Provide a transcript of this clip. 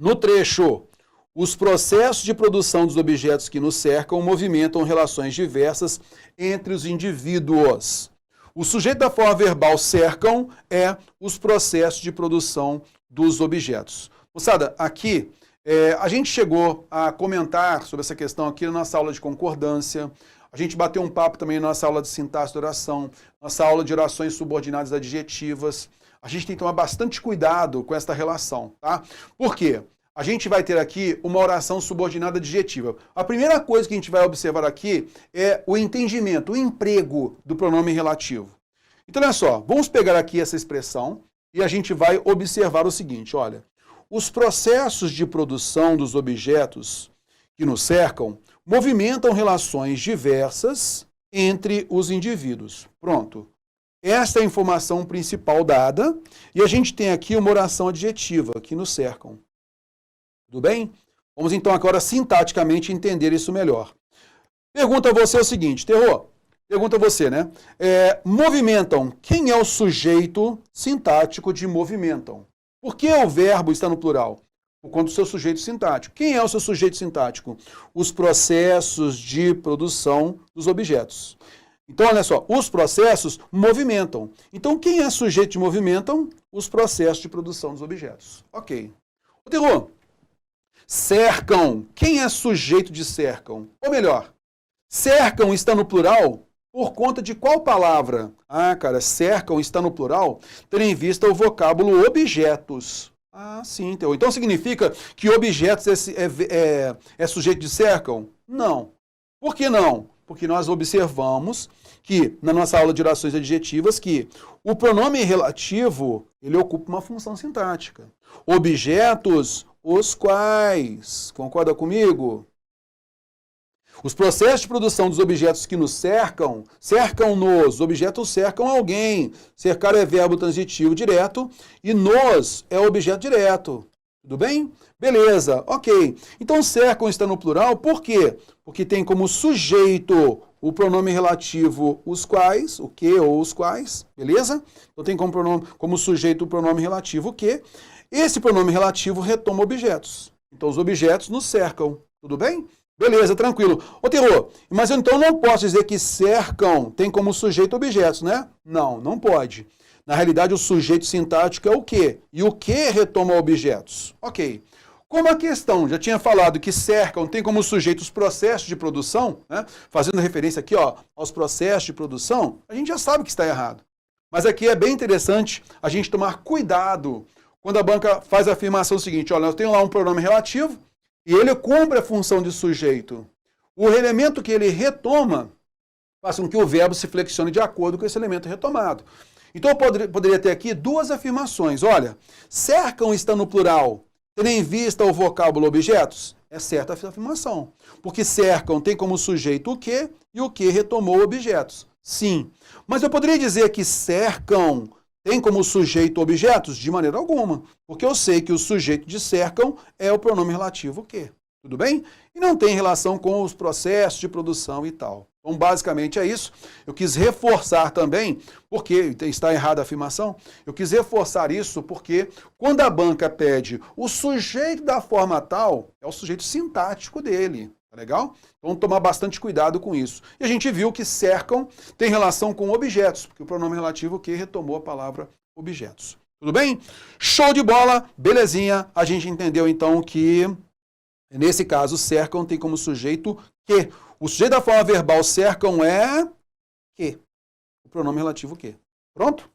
No trecho, os processos de produção dos objetos que nos cercam movimentam relações diversas entre os indivíduos. O sujeito da forma verbal cercam é os processos de produção dos objetos. Moçada, aqui a gente chegou a comentar sobre essa questão aqui na nossa aula de concordância. A gente bateu um papo também na nossa aula de sintaxe de oração, nossa aula de orações subordinadas adjetivas. A gente tem que tomar bastante cuidado com essa relação, tá? Por quê? A gente vai ter aqui uma oração subordinada adjetiva. A primeira coisa que a gente vai observar aqui é o entendimento, o emprego do pronome relativo. Então, olha só, vamos pegar aqui essa expressão e a gente vai observar o seguinte, olha. Os processos de produção dos objetos que nos cercam movimentam relações diversas entre os indivíduos. Pronto. Esta é a informação principal dada e a gente tem aqui uma oração adjetiva que nos cercam. Tudo bem? Vamos então agora sintaticamente entender isso melhor. Pergunta a você o seguinte, Terror, pergunta a você, né? Movimentam, quem é o sujeito sintático de movimentam? Por que o verbo está no plural? Por conta do seu sujeito sintático. Quem é o seu sujeito sintático? Os processos de produção dos objetos. Então, olha só, os processos movimentam. Então, quem é sujeito de movimentam? Os processos de produção dos objetos. Ok. O Terror, cercam. Quem é sujeito de cercam? Ou melhor, cercam está no plural por conta de qual palavra? Ah, cara, cercam está no plural, tendo em vista o vocábulo objetos. Ah, sim, Terror. Então significa que objetos é sujeito de cercam? Não. Por que não? Porque nós observamos que, na nossa aula de orações adjetivas, que o pronome relativo, ele ocupa uma função sintática. Objetos, os quais. Concorda comigo? Os processos de produção dos objetos que nos cercam, cercam-nos. Objetos cercam alguém. Cercar é verbo transitivo direto e nos é objeto direto. Tudo bem? Beleza, ok. Então, cercam está no plural, por quê? Porque tem como sujeito o pronome relativo os quais, o que ou os quais, beleza? Então, tem como sujeito o pronome relativo o que. Esse pronome relativo retoma objetos. Então, os objetos nos cercam. Tudo bem? Beleza, tranquilo. Ô, Terror, mas eu então não posso dizer que cercam tem como sujeito objetos, né? Não, não pode. Na realidade, o sujeito sintático é o quê? E o que retoma objetos? Ok. Como a questão já tinha falado que cercam tem como sujeito os processos de produção, né? Fazendo referência aqui aos processos de produção, a gente já sabe que está errado. Mas aqui é bem interessante a gente tomar cuidado quando a banca faz a afirmação seguinte, olha, eu tenho lá um pronome relativo, e ele cumpre a função de sujeito. O elemento que ele retoma faz com que o verbo se flexione de acordo com esse elemento retomado. Então eu poderia ter aqui duas afirmações. Olha, cercam está no plural, tendo em vista o vocábulo objetos? É certa a afirmação. Porque cercam tem como sujeito o que e o que retomou objetos. Sim. Mas eu poderia dizer que cercam tem como sujeito objetos? De maneira alguma, porque eu sei que o sujeito de cercam é o pronome relativo o quê? Tudo bem? E não tem relação com os processos de produção e tal. Então, basicamente é isso. Eu quis reforçar também, porque está errada a afirmação, eu quis reforçar isso porque quando a banca pede o sujeito da forma tal, é o sujeito sintático dele. Tá legal? Então, tomar bastante cuidado com isso. E a gente viu que cercam tem relação com objetos, porque o pronome relativo que retomou a palavra objetos. Tudo bem? Show de bola, belezinha. A gente entendeu então que, nesse caso, cercam tem como sujeito que. O sujeito da forma verbal cercam é que. O pronome relativo que. Pronto?